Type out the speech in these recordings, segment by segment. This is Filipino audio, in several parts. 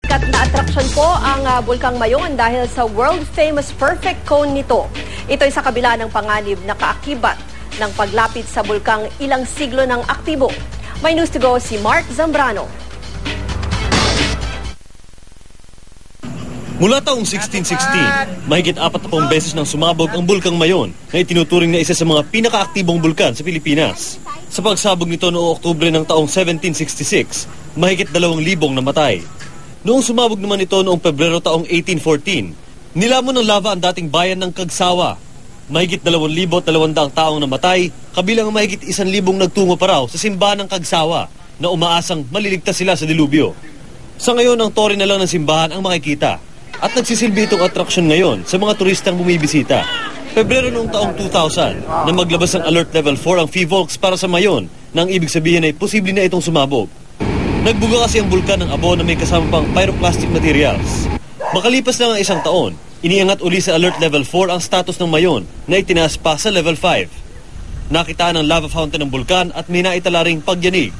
Sikat na atraksyon po ang Bulkang Mayon dahil sa world-famous perfect cone nito. Ito'y sa kabila ng panganib na kaakibat ng paglapit sa bulkang ilang siglo ng aktibo. May news to go si Mark Zambrano. Mula taong 1616, mahigit 40 beses nang sumabog ang Bulkang Mayon na itinuturing na isa sa mga pinakaaktibong bulkan sa Pilipinas. Sa pagsabog nito noong Oktubre ng taong 1766, mahigit 2,000 namatay. Noong sumabog naman ito noong Pebrero taong 1814, nilamon ng lava ang dating bayan ng Cagsawa. Mahigit 2,200 taong namatay, kabilang mahigit 1,000 nagtungo pa raw sa simbahan ng Cagsawa na umaasang maliligtas sila sa dilubyo. Sa ngayon, ang tore na lang ng simbahan ang makikita. At nagsisilbi itong atraksyon ngayon sa mga turistang bumibisita. Pebrero noong taong 2000 na maglabas ng Alert Level 4 ang PHIVOLCS para sa Mayon na ang ibig sabihin ay posible na itong sumabog. Nagbuga kasi ang bulkan ng abo na may kasama pang pyroclastic materials. Makalipas lang ang isang taon, iniangat uli sa Alert Level 4 ang status ng Mayon na itinaas pa sa Level 5. Nakitaan ang lava fountain ng bulkan at may naitala ring pagyanig.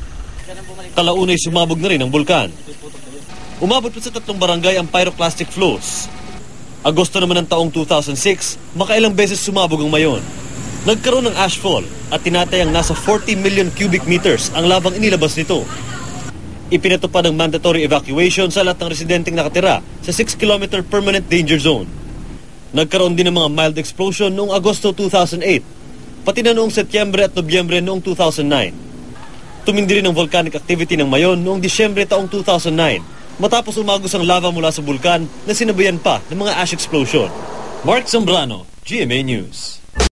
Kalaunay sumabog na rin ang bulkan. Umabot pa sa 3 barangay ang pyroclastic flows. Agosto naman ng taong 2006, makailang beses sumabog ang Mayon. Nagkaroon ng ashfall at tinatayang nasa 40 million cubic meters ang lavang inilabas nito. Ipinatupad ang mandatory evacuation sa lahat ng residenteng nakatira sa 6-kilometer permanent danger zone. Nagkaroon din ng mga mild explosion noong Agosto 2008, pati na noong Setyembre at Nobyembre noong 2009. Tumindi rin ang volcanic activity ng Mayon noong Disyembre taong 2009, matapos umagos ang lava mula sa bulkan na sinabayan pa ng mga ash explosion. Mark Zambrano, GMA News.